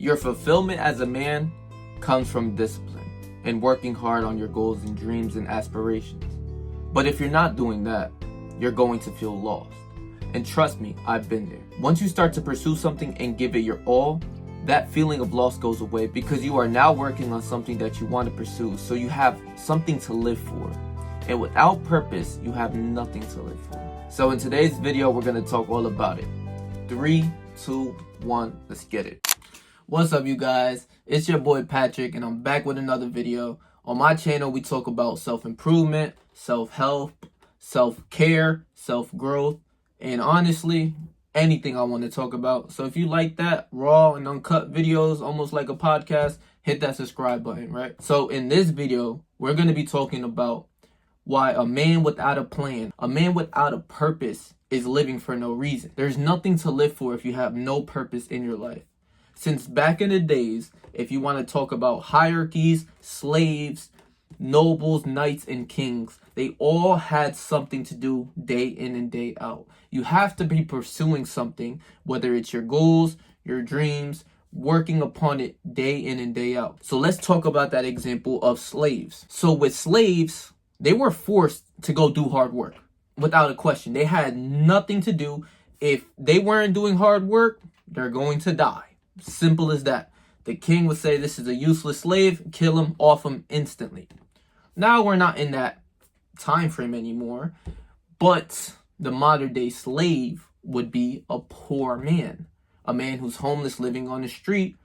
Your fulfillment as a man comes from discipline and working hard on your goals and dreams and aspirations. But if you're not doing that, you're going to feel lost. And trust me, I've been there. Once you start to pursue something and give it your all, that feeling of loss goes away because you are now working on something that you want to pursue. So you have something to live for. And without purpose, you have nothing to live for. So in today's video, we're going to talk all about it. 3, 2, 1, let's get it. What's up, you guys? It's your boy Patrick, and I'm back with another video. On my channel, we talk about self-improvement, self-help, self-care, self-growth, and honestly, anything I want to talk about. So if you like that, raw and uncut videos, almost like a podcast, hit that subscribe button, right? So in this video, we're going to be talking about why a man without a plan, a man without a purpose is living for no reason. There's nothing to live for if you have no purpose in your life. Since back in the days, if you want to talk about hierarchies, slaves, nobles, knights, and kings, they all had something to do day in and day out. You have to be pursuing something, whether it's your goals, your dreams, working upon it day in and day out. So let's talk about that example of slaves. So with slaves, they were forced to go do hard work without a question. They had nothing to do. If they weren't doing hard work, they're going to die. Simple as that. The king would say, this is a useless slave, kill him, off him instantly. Now we're not in that time frame anymore, but the modern day slave would be a poor man, a man who's homeless living on the street.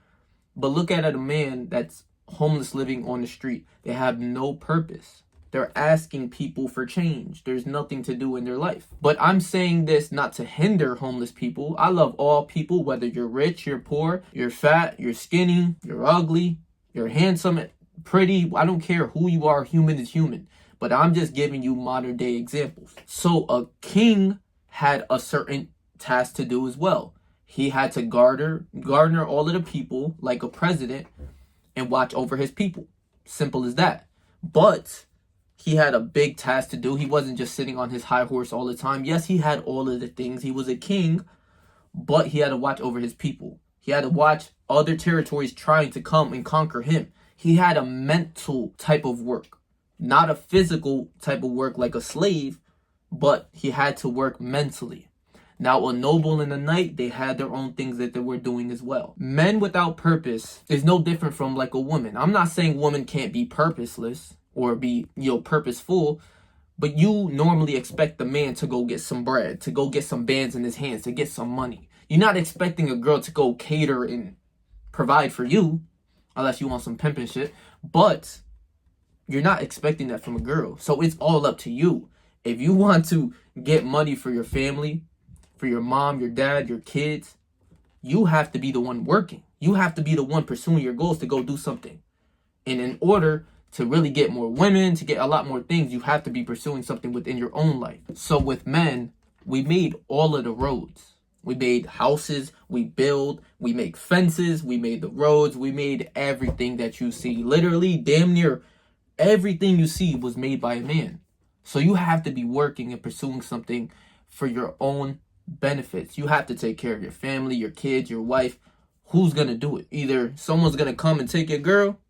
But look at a man that's homeless living on the street. They have no purpose. They're asking people for change. There's nothing to do in their life. But I'm saying this not to hinder homeless people. I love all people, whether you're rich, you're poor, you're fat, you're skinny, you're ugly, you're handsome, pretty. I don't care who you are. Human is human. But I'm just giving you modern day examples. So a king had a certain task to do as well. He had to garner all of the people like a president and watch over his people. Simple as that. But he had a big task to do. He wasn't just sitting on his high horse all the time. Yes, he had all of the things. He was a king, but he had to watch over his people. He had to watch other territories trying to come and conquer him. He had a mental type of work, not a physical type of work like a slave, but he had to work mentally. Now, a noble and a knight, they had their own things that they were doing as well. Men without purpose is no different from like a woman. I'm not saying women can't be purposeless or be, purposeful, but you normally expect the man to go get some bread, to go get some bands in his hands, to get some money. You're not expecting a girl to go cater and provide for you, unless you want some pimping shit, but you're not expecting that from a girl. So it's all up to you. If you want to get money for your family, for your mom, your dad, your kids, you have to be the one working. You have to be the one pursuing your goals to go do something. And in order to really get more women, to get a lot more things, you have to be pursuing something within your own life. So with men, we made all of the roads. We made houses, we build, we make fences, we made the roads, we made everything that you see. Literally, damn near everything you see was made by a man. So you have to be working and pursuing something for your own benefits. You have to take care of your family, your kids, your wife. Who's going to do it? Either someone's going to come and take your girl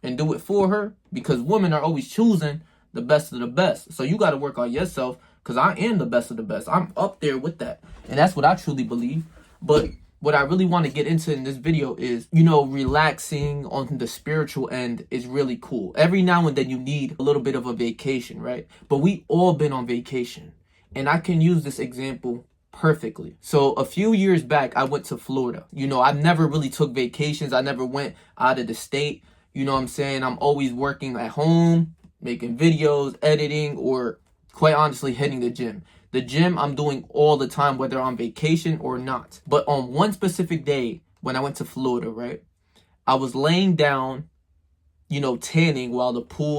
and do it for her, because women are always choosing the best of the best. So you got to work on yourself, because I am the best of the best. I'm up there with that. And that's what I truly believe. But what I really want to get into in this video is, relaxing on the spiritual end is really cool. Every now and then you need a little bit of a vacation, right? But we all been on vacation. And I can use this example perfectly. So a few years back, I went to Florida. I never really took vacations. I never went out of the state. You know what I'm saying? I'm always working at home, making videos, editing, or quite honestly, hitting the gym. The gym I'm doing all the time, whether I'm on vacation or not. But on one specific day, when I went to Florida, right, I was laying down, tanning while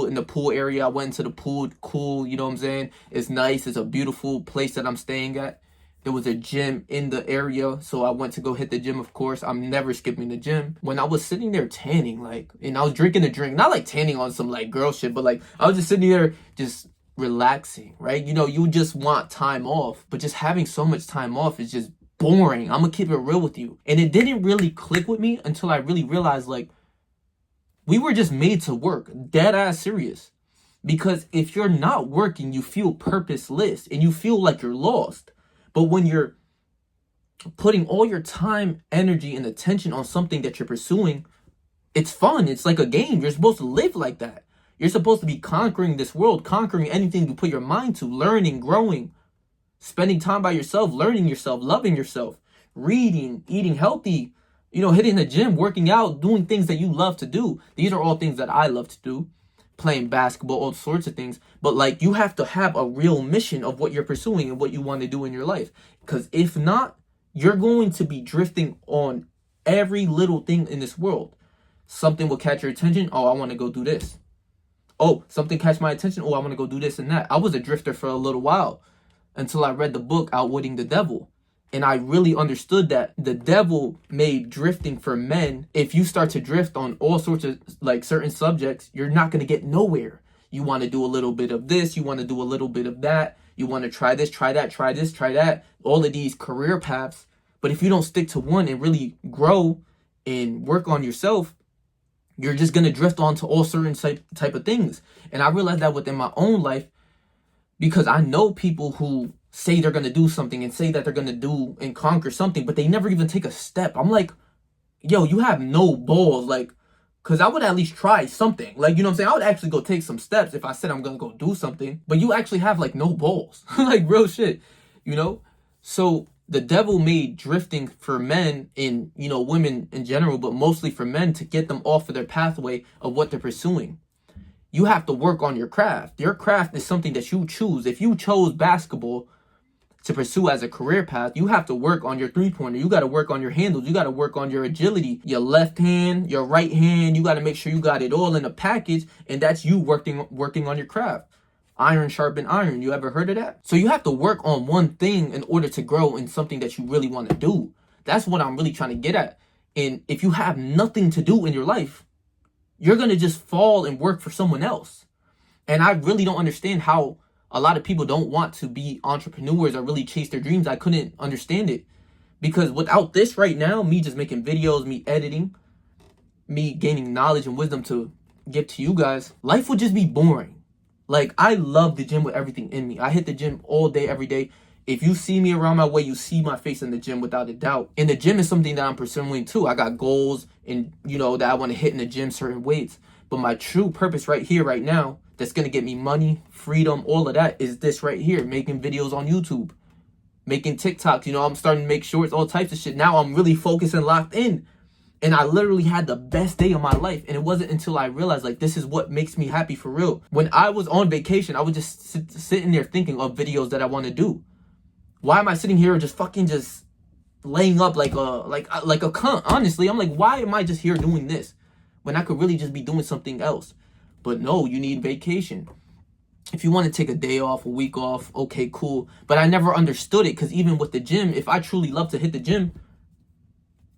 in the pool area. I went into the pool, cool, you know what I'm saying? It's nice. It's a beautiful place that I'm staying at. There was a gym in the area, so I went to go hit the gym, of course. I'm never skipping the gym. When I was sitting there tanning, and I was drinking a drink, not like tanning on some girl shit, but I was just sitting there just relaxing, right? You just want time off, but just having so much time off is just boring. I'm gonna keep it real with you. And it didn't really click with me until I really realized, like, we were just made to work. Dead ass serious. Because if you're not working, you feel purposeless and you feel like you're lost. But when you're putting all your time, energy, and attention on something that you're pursuing, it's fun. It's like a game. You're supposed to live like that. You're supposed to be conquering this world, conquering anything you put your mind to, learning, growing, spending time by yourself, learning yourself, loving yourself, reading, eating healthy, hitting the gym, working out, doing things that you love to do. These are all things that I love to do. Playing basketball, all sorts of things. But like, you have to have a real mission of what you're pursuing and what you want to do in your life. Because if not, you're going to be drifting on every little thing in this world. Something will catch your attention. Oh, I want to go do this. Oh, something catch my attention. Oh, I want to go do this and that. I was a drifter for a little while until I read the book Outwitting the Devil. And I really understood that the devil made drifting for men. If you start to drift on all sorts of like certain subjects, you're not going to get nowhere. You want to do a little bit of this. You want to do a little bit of that. You want to try this, try that, try this, try that. All of these career paths. But if you don't stick to one and really grow and work on yourself, you're just going to drift onto all certain type of things. And I realized that within my own life, because I know people who say they're going to do something and say that they're going to do and conquer something, but they never even take a step. I'm like, yo, you have no balls. Like, because I would at least try something. Like, you know what I'm saying? I would actually go take some steps if I said I'm going to go do something. But you actually have like no balls. Like real shit, So the devil made drifting for men and, women in general, but mostly for men, to get them off of their pathway of what they're pursuing. You have to work on your craft. Your craft is something that you choose. If you chose basketball to pursue as a career path, you have to work on your three-pointer. You got to work on your handles. You got to work on your agility, your left hand, your right hand. You got to make sure you got it all in a package, and that's you working on your craft. Iron sharpen iron. You ever heard of that? So you have to work on one thing in order to grow in something that you really want to do. That's what I'm really trying to get at. And if you have nothing to do in your life, you're going to just fall and work for someone else. And I really don't understand how a lot of people don't want to be entrepreneurs or really chase their dreams. I couldn't understand it. Because without this right now, me just making videos, me editing, me gaining knowledge and wisdom to give to you guys, life would just be boring. Like, I love the gym with everything in me. I hit the gym all day, every day. If you see me around my way, you see my face in the gym without a doubt. And the gym is something that I'm pursuing too. I got goals and, that I want to hit in the gym, certain weights. But my true purpose right here, right now, that's going to get me money, freedom, all of that is this right here. Making videos on YouTube, making TikToks. I'm starting to make shorts, all types of shit. Now I'm really focused and locked in. And I literally had the best day of my life. And it wasn't until I realized, like, this is what makes me happy for real. When I was on vacation, I would just sitting there thinking of videos that I want to do. Why am I sitting here just laying up like a cunt? Honestly, I'm like, why am I just here doing this when I could really just be doing something else? But no, you need vacation. If you want to take a day off, a week off, okay, cool. But I never understood it, because even with the gym, if I truly love to hit the gym,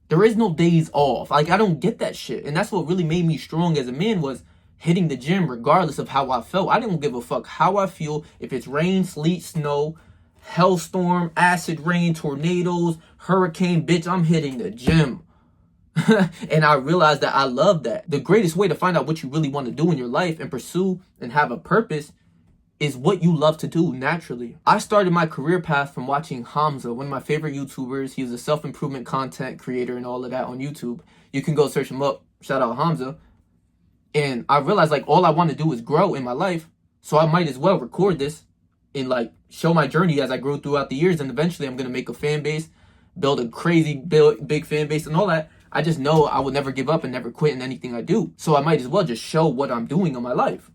there is no days off. Like, I don't get that shit. And that's what really made me strong as a man, was hitting the gym regardless of how I felt. I didn't give a fuck how I feel. If it's rain, sleet, snow, hellstorm, acid rain, tornadoes, hurricane, bitch, I'm hitting the gym. And I realized that I love that. The greatest way to find out what you really want to do in your life and pursue and have a purpose is what you love to do naturally. I started my career path from watching Hamza, one of my favorite YouTubers. He was a self-improvement content creator and all of that on YouTube. You can go search him up. Shout out Hamza. And I realized, like, all I want to do is grow in my life. So I might as well record this and, like, show my journey as I grow throughout the years. And eventually I'm going to make a fan base, build a crazy big fan base and all that. I just know I will never give up and never quit in anything I do. So I might as well just show what I'm doing in my life,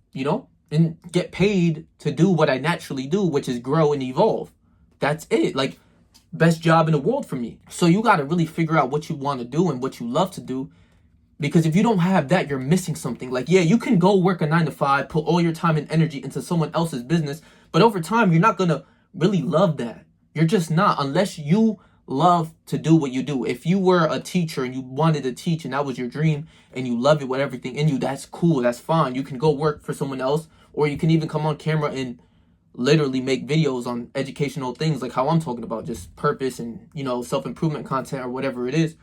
and get paid to do what I naturally do, which is grow and evolve. That's it. Like, best job in the world for me. So you got to really figure out what you want to do and what you love to do. Because if you don't have that, you're missing something. Like, yeah, you can go work a 9-to-5, put all your time and energy into someone else's business. But over time, you're not going to really love that. You're just not, unless you love to do what you do. If you were a teacher and you wanted to teach and that was your dream and you love it with everything in you, that's cool. That's fine. You can go work for someone else, or you can even come on camera and literally make videos on educational things like how I'm talking about, just purpose and, self-improvement content or whatever it is.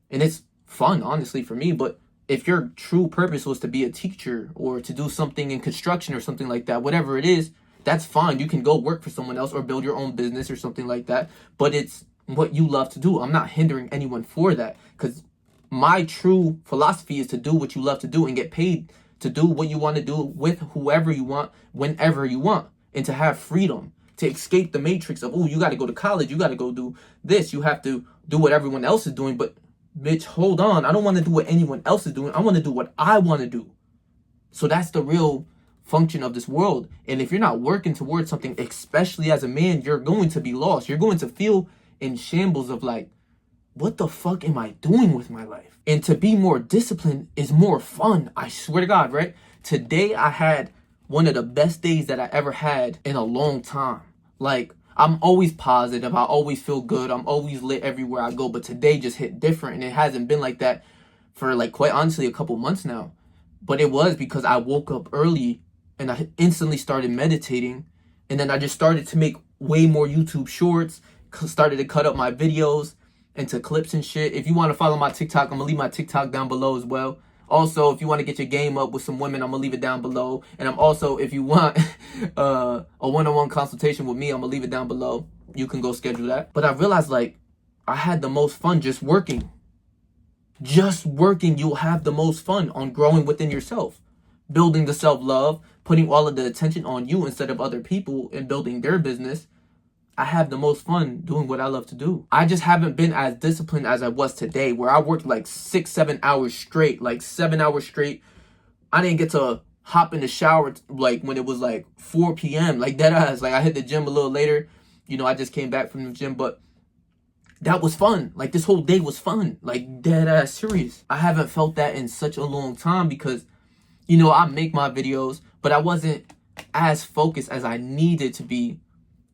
And it's fun, honestly, for me. But if your true purpose was to be a teacher or to do something in construction or something like that, whatever it is, that's fine. You can go work for someone else or build your own business or something like that. But it's what you love to do. I'm not hindering anyone for that, because my true philosophy is to do what you love to do and get paid to do what you want to do with whoever you want, whenever you want, and to have freedom, to escape the matrix of, oh, you got to go to college, you got to go do this, you have to do what everyone else is doing. But bitch, hold on. I don't want to do what anyone else is doing. I want to do what I want to do. So that's the real function of this world. And if you're not working towards something, especially as a man, you're going to be lost. You're going to feel in shambles of like, what the fuck am I doing with my life? And to be more disciplined is more fun. I swear to God, right? Today I had one of the best days that I ever had in a long time. Like, I'm always positive. I always feel good. I'm always lit everywhere I go. But today just hit different. And it hasn't been like that for, like, quite honestly, a couple months now. But it was because I woke up early and I instantly started meditating. And then I just started to make way more YouTube shorts, started to cut up my videos into clips and shit. If you want to follow my TikTok, I'm going to leave my TikTok down below as well. Also, if you want to get your game up with some women, I'm going to leave it down below. And I'm also, if you want a one-on-one consultation with me, I'm going to leave it down below. You can go schedule that. But I realized, like, I had the most fun just working. Just working, you'll have the most fun on growing within yourself. Building the self-love, putting all of the attention on you instead of other people and building their business. I have the most fun doing what I love to do. I just haven't been as disciplined as I was today, where I worked like 6-7 hours straight, like 7 hours straight. I didn't get to hop in the shower like when it was like 4 p.m. like dead ass. Like I hit the gym a little later. I just came back from the gym, but that was fun. Like this whole day was fun, like dead ass serious. I haven't felt that in such a long time because, I make my videos, but I wasn't as focused as I needed to be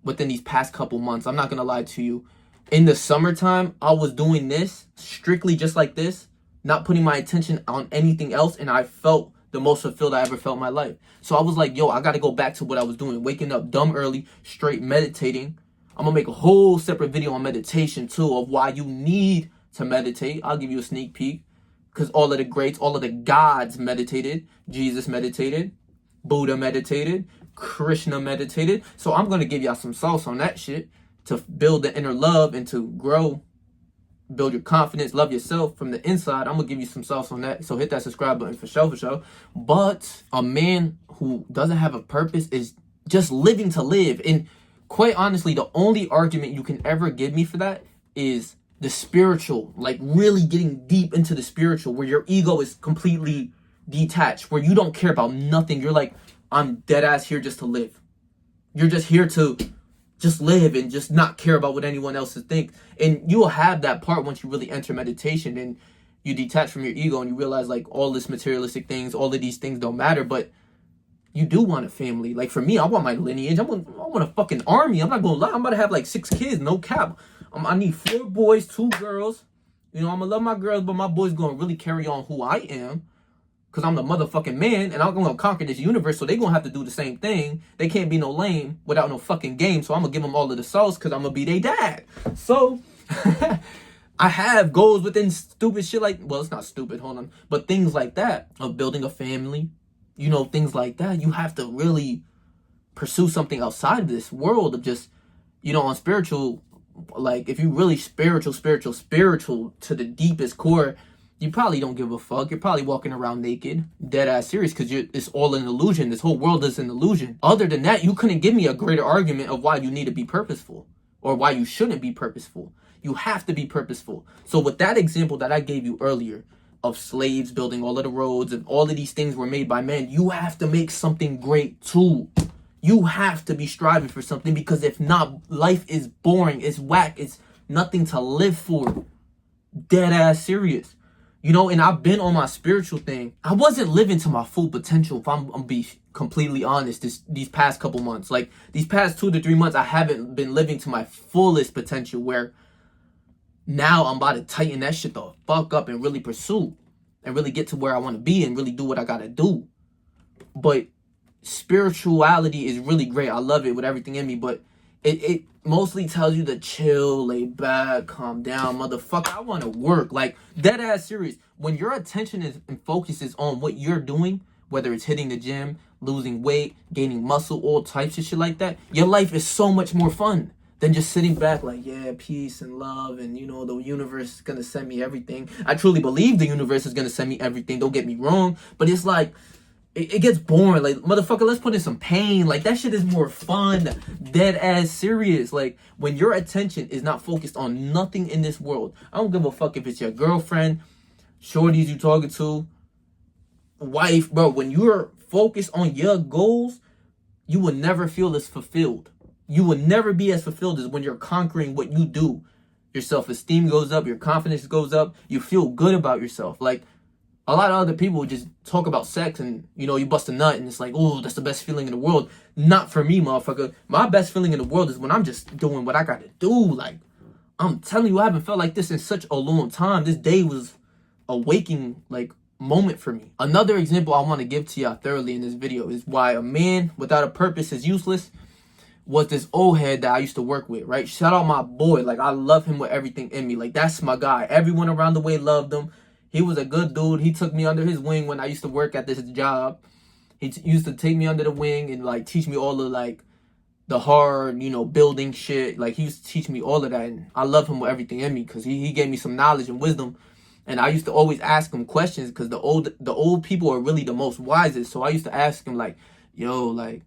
within these past couple months. I'm not gonna lie to you. In the summertime, I was doing this strictly just like this, not putting my attention on anything else, and I felt the most fulfilled I ever felt in my life. So I was like, yo, I gotta go back to what I was doing, waking up dumb early, straight meditating. I'm gonna make a whole separate video on meditation too, of why you need to meditate. I'll give you a sneak peek, because all of the greats, all of the gods meditated. Jesus meditated, Buddha meditated, Krishna meditated. So I'm going to give y'all some sauce on that shit to build the inner love and to grow, build your confidence, love yourself from the inside. I'm going to give you some sauce on that. So hit that subscribe button for sure. But a man who doesn't have a purpose is just living to live. And quite honestly, the only argument you can ever give me for that is the spiritual, like really getting deep into the spiritual, where your ego is completely detached, where you don't care about nothing. You're like, I'm dead ass here just to live. You're just here to just live and just not care about what anyone else thinks. And you will have that part once you really enter meditation and you detach from your ego and you realize like all this materialistic things, all of these things don't matter, but you do want a family. Like for me, I want my lineage. I want a fucking army. I'm not gonna lie. I'm about to have like 6 kids, no cap. I need 4 boys, 2 girls. I'm gonna love my girls, but my boys gonna really carry on who I am. Because I'm the motherfucking man, and I'm going to conquer this universe, so they're going to have to do the same thing. They can't be no lame without no fucking game, so I'm going to give them all of the sauce, because I'm going to be their dad. So, I have goals within stupid shit like, well, it's not stupid, hold on, but things like that, of building a family, things like that. You have to really pursue something outside of this world of just, on spiritual, like, if you really spiritual to the deepest core, you probably don't give a fuck. You're probably walking around naked, dead ass serious, because it's all an illusion. This whole world is an illusion. Other than that, you couldn't give me a greater argument of why you need to be purposeful or why you shouldn't be purposeful. You have to be purposeful. So with that example that I gave you earlier of slaves building all of the roads and all of these things were made by men, you have to make something great too. You have to be striving for something, because if not, life is boring, it's whack, it's nothing to live for. Dead ass serious. And I've been on my spiritual thing. I wasn't living to my full potential, if I'm be completely honest, these past couple months. Like, these past 2 to 3 months, I haven't been living to my fullest potential, where now I'm about to tighten that shit the fuck up and really pursue and really get to where I want to be and really do what I got to do. But spirituality is really great. I love it with everything in me, but it mostly tells you to chill, lay back, calm down, motherfucker. I want to work. Like, dead ass serious. When your attention is and focus is on what you're doing, whether it's hitting the gym, losing weight, gaining muscle, all types of shit like that, your life is so much more fun than just sitting back like, yeah, peace and love, and you know, the universe is gonna send me everything. I truly believe the universe is gonna send me everything, don't get me wrong, but it's like, it gets boring. Like, motherfucker, let's put in some pain. Like, that shit is more fun. Dead ass serious. Like, when your attention is not focused on nothing in this world, I don't give a fuck if it's your girlfriend, shorties you talking to, wife, bro. When you're focused on your goals, you will never feel as fulfilled. You will never be as fulfilled as when you're conquering what you do. Your self-esteem goes up, your confidence goes up, you feel good about yourself. Like, a lot of other people just talk about sex and, you know, you bust a nut and it's like, oh, that's the best feeling in the world. Not for me, motherfucker. My best feeling in the world is when I'm just doing what I got to do. Like, I'm telling you, I haven't felt like this in such a long time. This day was a waking, like, moment for me. Another example I want to give to y'all thoroughly in this video is why a man without a purpose is useless was this old head that I used to work with, right? Shout out my boy. Like, I love him with everything in me. Like, that's my guy. Everyone around the way loved him. He was a good dude. He took me under his wing when I used to work at this job. He used to take me under the wing and, like, teach me all the, like, the hard, you know, building shit. Like, he used to teach me all of that. And I love him with everything in me because he gave me some knowledge and wisdom. And I used to always ask him questions because the old people are really the most wisest. So I used to ask him, like, yo, like,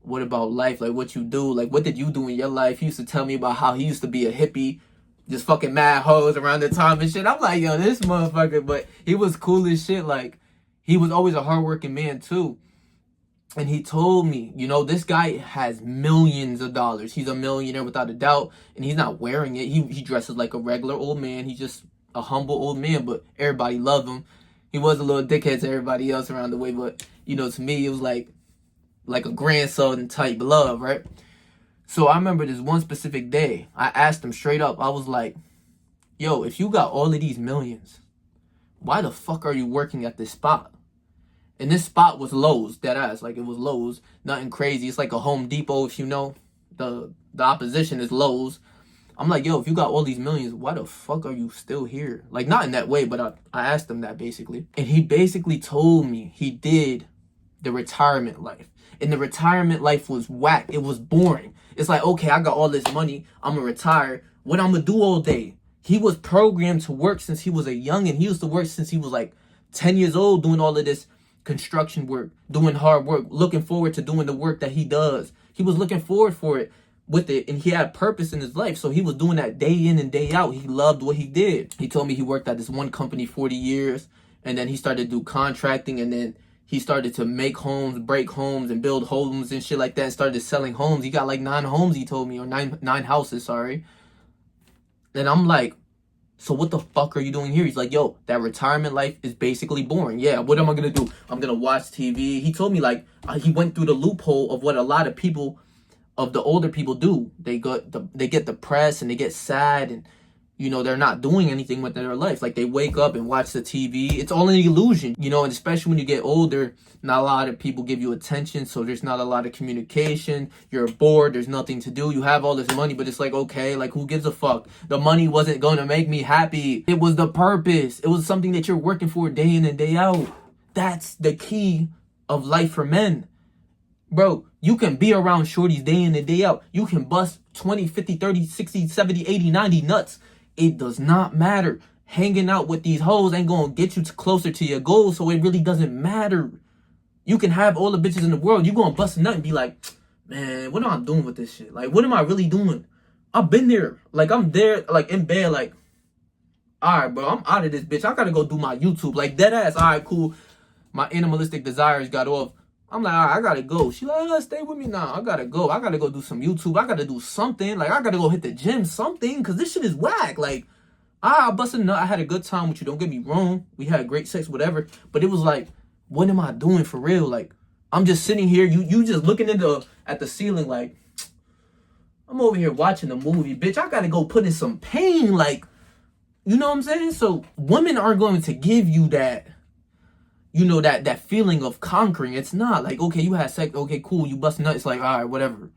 what about life? Like, what you do? Like, what did you do in your life? He used to tell me about how he used to be a hippie, just fucking mad hoes around the time and shit. I'm like, yo, this motherfucker. But he was cool as shit. Like, he was always a hardworking man, too. And he told me, you know, this guy has millions of dollars. He's a millionaire without a doubt. And he's not wearing it. He dresses like a regular old man. He's just a humble old man. But everybody loved him. He was a little dickhead to everybody else around the way. But, you know, to me, it was like a grandson type love, right? So I remember this one specific day, I asked him straight up, I was like, yo, if you got all of these millions, why the fuck are you working at this spot? And this spot was Lowe's, dead ass, like it was Lowe's, nothing crazy. It's like a Home Depot, if you know, the opposition is Lowe's. I'm like, yo, if you got all these millions, why the fuck are you still here? Like, not in that way, but I asked him that basically. And he basically told me he did the retirement life. And the retirement life was whack. It was boring. It's like, okay, I got all this money. I'm going to retire. What I'm going to do all day? He was programmed to work since he was a youngin'. He used to work since he was like 10 years old doing all of this construction work, doing hard work, looking forward to doing the work that he does. He was looking forward for it with it, and he had purpose in his life. So he was doing that day in and day out. He loved what he did. He told me he worked at this one company 40 years, and then he started to do contracting, and then he started to make homes, break homes, and build homes and shit like that, and started selling homes. He got like 9 homes, he told me, or nine houses, sorry. Then I'm like, so what the fuck are you doing here? He's like, yo, that retirement life is basically boring. Yeah, what am I going to do? I'm going to watch TV. He told me, like, he went through the loophole of what a lot of people, of the older people do. They get depressed and they get sad, and you know, they're not doing anything with their life. Like, they wake up and watch the TV. It's all an illusion, you know, and especially when you get older, not a lot of people give you attention, so there's not a lot of communication. You're bored. There's nothing to do. You have all this money, but it's like, okay, like, who gives a fuck? The money wasn't going to make me happy. It was the purpose. It was something that you're working for day in and day out. That's the key of life for men. Bro, you can be around shorties day in and day out. You can bust 20, 50, 30, 60, 70, 80, 90 nuts. It does not matter. Hanging out with these hoes ain't gonna get you closer to your goals, so it really doesn't matter. You can have all the bitches in the world. You gonna bust a nut and be like, man, what am I doing with this shit? Like, what am I really doing? I've been there. Like, I'm there, like, in bed, like, all right, bro, I'm out of this bitch. I gotta go do my YouTube. Like, dead ass, all right, cool. My animalistic desires got off. I'm like, all right, I gotta go. She like, oh, stay with me now. I gotta go. I gotta go do some YouTube. I gotta do something. Like, I gotta go hit the gym, something, because this shit is whack. Like, I busted a nut. I had a good time with you. Don't get me wrong. We had great sex, whatever. But it was like, what am I doing for real? Like, I'm just sitting here. You just looking at the ceiling like, I'm over here watching the movie. Bitch, I gotta go put in some pain. Like, you know what I'm saying? So women aren't going to give you that, that feeling of conquering. It's not like, okay, you had sex, okay, cool, you bust nuts, it's like, all right, whatever.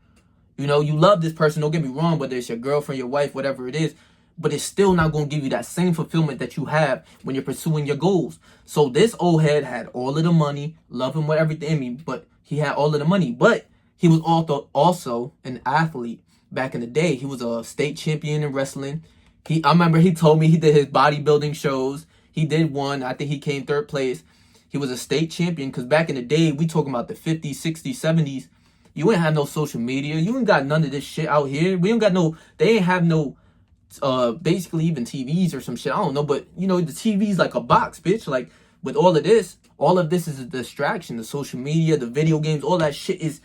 You love this person, don't get me wrong, whether it's your girlfriend, your wife, whatever it is, but it's still not going to give you that same fulfillment that you have when you're pursuing your goals. So this old head had all of the money, loving what everything, but he had all of the money, but he was also an athlete. Back in the day, he was a state champion in wrestling. I remember he told me he did his bodybuilding shows. He did one. I think he came third place. He was a state champion because back in the day, we talking about the 50s, 60s, 70s. You ain't have no social media. You ain't got none of this shit out here. They ain't have no, basically even TVs or some shit. I don't know, but the TV's like a box, bitch. Like with all of this is a distraction. The social media, the video games, all that shit is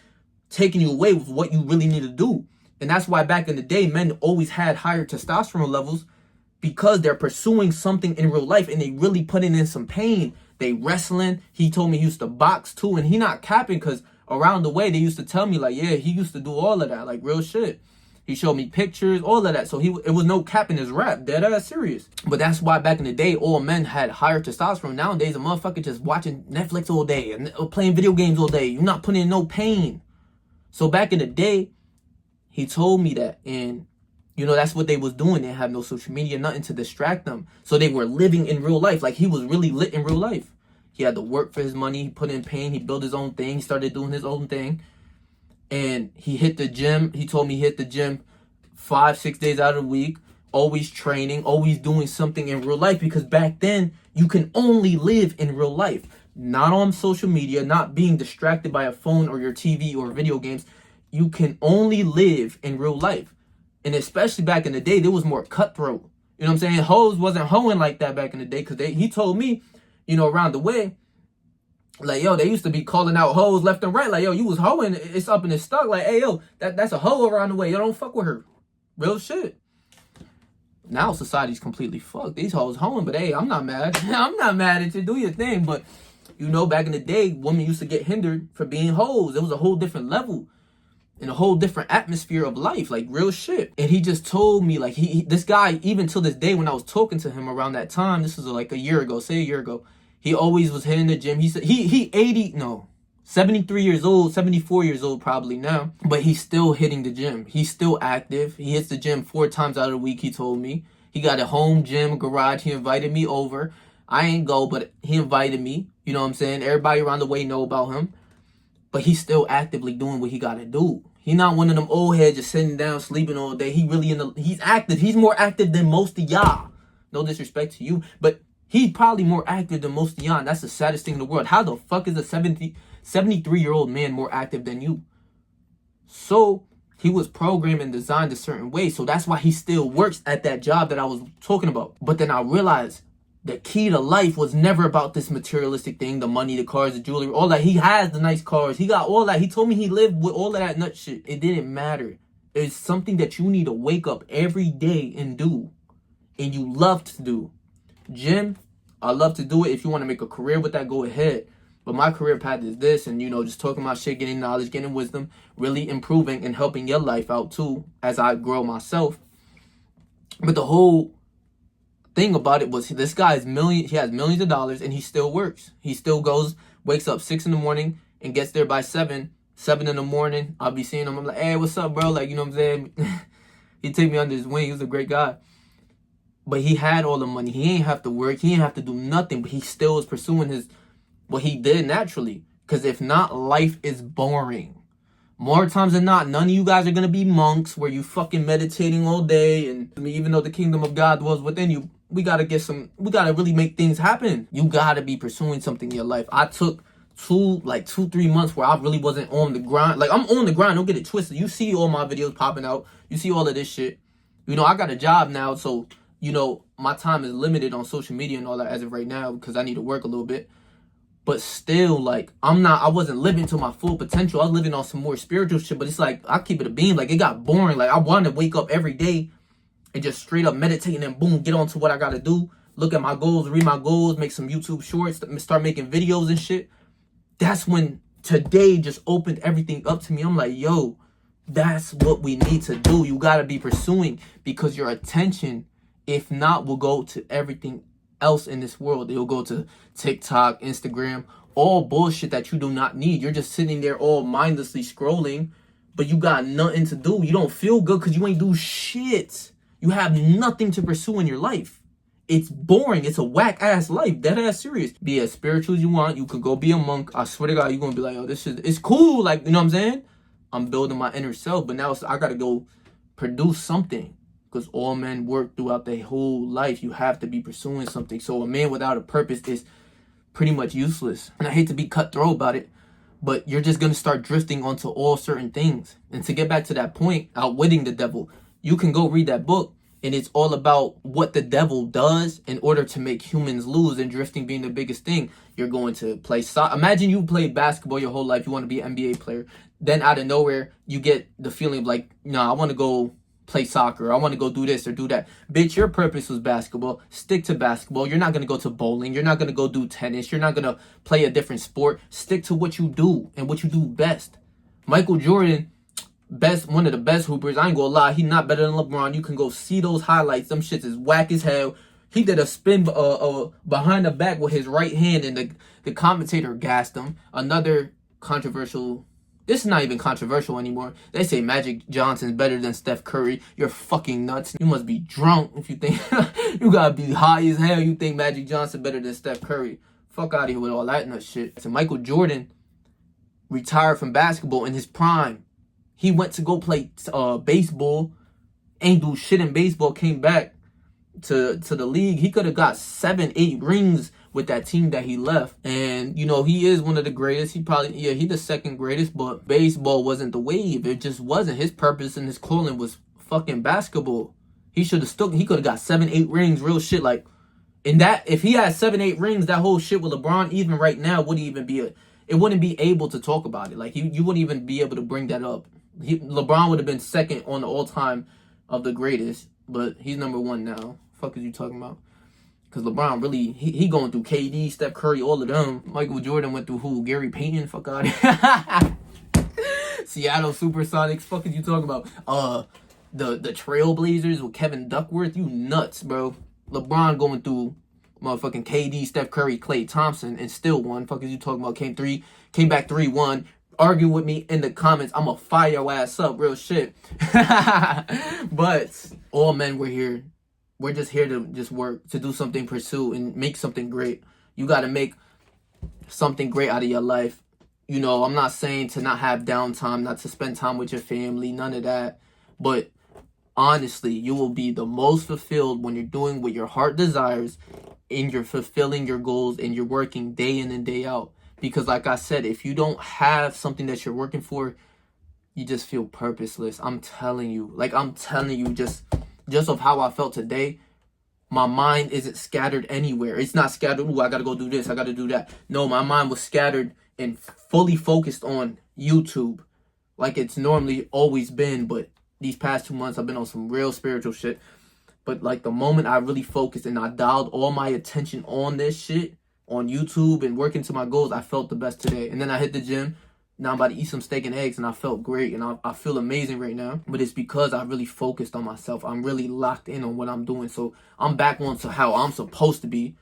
taking you away with what you really need to do. And that's why back in the day, men always had higher testosterone levels because they're pursuing something in real life and they really putting in some pain. They wrestling. He told me he used to box too, and he not capping because around the way they used to tell me like, yeah, he used to do all of that, like real shit. He showed me pictures, all of that. So it was no cap in his rap, dead ass serious. But that's why back in the day, all men had higher testosterone. Nowadays, a motherfucker just watching Netflix all day and playing video games all day. You're not putting in no pain. So back in the day, he told me that, and that's what they was doing. They have no social media, nothing to distract them. So they were living in real life. Like he was really lit in real life. He had to work for his money. He put in pain. He built his own thing. He started doing his own thing. And he hit the gym. He told me he hit the gym 5-6 days out of the week. Always training, always doing something in real life. Because back then, you can only live in real life. Not on social media, not being distracted by a phone or your TV or video games. You can only live in real life. And especially back in the day, there was more cutthroat. You know what I'm saying? Hoes wasn't hoeing like that back in the day. Because he told me, around the way, like, yo, they used to be calling out hoes left and right. Like, yo, you was hoeing, it's up in the stock. Like, hey, yo, that's a hoe around the way. Yo, don't fuck with her. Real shit. Now society's completely fucked. These hoes hoeing, but hey, I'm not mad. I'm not mad at you. Do your thing. But, back in the day, women used to get hindered for being hoes. It was a whole different level. In a whole different atmosphere of life, like real shit. And he just told me, like, this guy, even till this day, when I was talking to him around that time, this was like a year ago, he always was hitting the gym. He said, he 73 years old, 74 years old probably now, but he's still hitting the gym. He's still active. He hits the gym 4 times out of the week, he told me. He got a home gym, garage. He invited me over. I ain't go, but he invited me. You know what I'm saying? Everybody around the way know about him. But he's still actively doing what he got to do. He not one of them old heads just sitting down, sleeping all day. He's active. He's more active than most of y'all. No disrespect to you, but he's probably more active than most of y'all. And that's the saddest thing in the world. How the fuck is a 73-year-old man more active than you? So he was programmed and designed a certain way. So that's why he still works at that job that I was talking about. But then I realized the key to life was never about this materialistic thing, the money, the cars, the jewelry, all that. He has the nice cars. He got all that. He told me he lived with all of that nut shit. It didn't matter. It's something that you need to wake up every day and do. And you love to do. Gym, I love to do it. If you want to make a career with that, go ahead. But my career path is this, and just talking about shit, getting knowledge, getting wisdom, really improving and helping your life out too as I grow myself. But the whole thing about it was this guy he has millions of dollars and he still works. He still wakes up 6 a.m. and gets there by 7 a.m. I'll be seeing him. I'm like, hey, what's up, bro? Like, you know what I'm saying? He took me under his wing. He was a great guy. But he had all the money. He ain't have to work. He ain't have to do nothing. But he still was pursuing what he did naturally. Because if not, life is boring. More times than not, none of you guys are going to be monks where you fucking meditating all day. And even though the kingdom of God dwells within you, we got to really make things happen. You got to be pursuing something in your life. I took 2-3 months where I really wasn't on the grind. Like, I'm on the grind. Don't get it twisted. You see all my videos popping out. You see all of this shit. I got a job now. So, my time is limited on social media and all that as of right now because I need to work a little bit. But still, like, I wasn't living to my full potential. I was living on some more spiritual shit. But it's like, I keep it a beam. Like, it got boring. Like, I wanted to wake up every day and just straight up meditate and then boom, get on to what I got to do. Look at my goals, read my goals, make some YouTube shorts, start making videos and shit. That's when today just opened everything up to me. I'm like, yo, that's what we need to do. You got to be pursuing because your attention, if not, will go to everything else in this world. You'll go to TikTok, Instagram, all bullshit that you do not need. You're just sitting there all mindlessly scrolling, but you got nothing to do. You don't feel good because you ain't do shit. You have nothing to pursue in your life. It's boring. It's a whack ass life. Dead ass serious. Be as spiritual as you want. You could go be a monk. I swear to God, you're gonna be like, oh, this shit, it's cool. Like, you know what I'm saying? I'm building my inner self, but now I gotta go produce something. Because all men work throughout their whole life. You have to be pursuing something. So a man without a purpose is pretty much useless. And I hate to be cutthroat about it, but you're just gonna start drifting onto all certain things. And to get back to that point, outwitting the devil, you can go read that book. And it's all about what the devil does in order to make humans lose, and drifting being the biggest thing. You're going to play soccer. Imagine you played basketball your whole life. You want to be an NBA player. Then out of nowhere, you get the feeling of like, no, I want to go play soccer. I want to go do this or do that. Bitch, your purpose was basketball. Stick to basketball. You're not going to go to bowling. You're not going to go do tennis. You're not going to play a different sport. Stick to what you do and what you do best. Michael Jordan, one of the best hoopers. I ain't gonna lie, he not better than LeBron. You can go see those highlights. Them shits is whack as hell. He did a spin behind the back with his right hand, and the commentator gassed him. Another controversial. This is not even controversial anymore. They say Magic Johnson's better than Steph Curry. You're fucking nuts. You must be drunk if you think you gotta be high as hell. You think Magic Johnson better than Steph Curry? Fuck out of here with all that nut shit. So Michael Jordan retired from basketball in his prime. He went to go play baseball, ain't do shit in baseball, came back to the league. He could have got 7, 8 rings with that team that he left. And, you know, he is one of the greatest. He the second greatest, but baseball wasn't the wave. It just wasn't. His purpose and his calling was fucking basketball. He could have got 7, 8 rings, real shit. Like, in that, if he had 7, 8 rings, that whole shit with LeBron, even right now, it wouldn't be able to talk about it. Like, you wouldn't even be able to bring that up. LeBron would have been second on the all-time of the greatest, but he's number 1 now. Fuck is you talking about? Because LeBron really, he going through KD, Steph Curry, all of them. Michael Jordan went through who? Gary Payton? Fuck out of here. Seattle Supersonics. Fuck is you talking about? The Trailblazers with Kevin Duckworth. You nuts, bro. LeBron going through motherfucking KD, Steph Curry, Klay Thompson, and still won. Fuck is you talking about? Came back 3-1. Argue with me in the comments. I'm gonna fire your ass up, real shit. But all men, we're just here to just work, to do something, pursue, and make something great. You got to make something great out of your life. You know, I'm not saying to not have downtime, not to spend time with your family, none of that. But honestly, you will be the most fulfilled when you're doing what your heart desires, and you're fulfilling your goals, and you're working day in and day out. Because like I said, if you don't have something that you're working for, you just feel purposeless. I'm telling you, just of how I felt today, my mind isn't scattered anywhere. It's not scattered, ooh, I gotta go do this, I gotta do that. No, my mind was scattered and fully focused on YouTube, like it's normally always been. But these past 2 months, I've been on some real spiritual shit. But like the moment I really focused and I dialed all my attention on this shit, on YouTube and working to my goals, I felt the best today. And then I hit the gym. Now I'm about to eat some steak and eggs, and I felt great, and I feel amazing right now. But it's because I really focused on myself. I'm really locked in on what I'm doing. So I'm back on to how I'm supposed to be.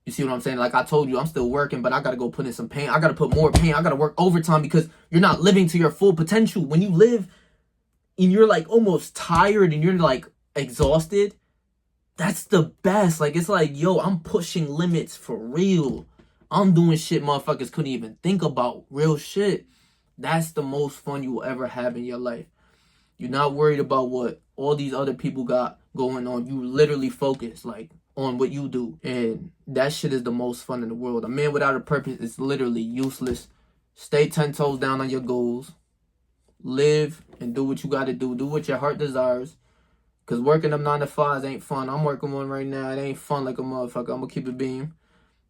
You see what I'm saying? Like I told you, I'm still working, but I got to go put in some pain. I got to put more pain. I got to work overtime because you're not living to your full potential. When you live and you're like almost tired and you're like exhausted, that's the best. Like, it's like, yo, I'm pushing limits for real. I'm doing shit motherfuckers couldn't even think about. Real shit. That's the most fun you will ever have in your life. You're not worried about what all these other people got going on. You literally focus, like, on what you do. And that shit is the most fun in the world. A man without a purpose is literally useless. Stay 10 toes down on your goals. Live and do what you got to do. Do what your heart desires. Because working them 9 to 5s ain't fun. I'm working one right now. It ain't fun like a motherfucker. I'm going to keep it beam.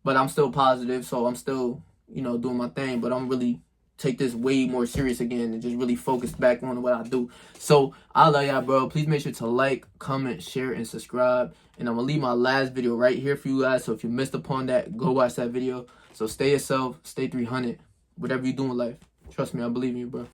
But I'm still positive, so I'm still, doing my thing. But I'm really take this way more serious again and just really focus back on what I do. So, I love y'all, bro. Please make sure to like, comment, share, and subscribe. And I'm going to leave my last video right here for you guys. So, if you missed upon that, go watch that video. So, stay yourself. Stay 300. Whatever you do in life. Trust me, I believe in you, bro.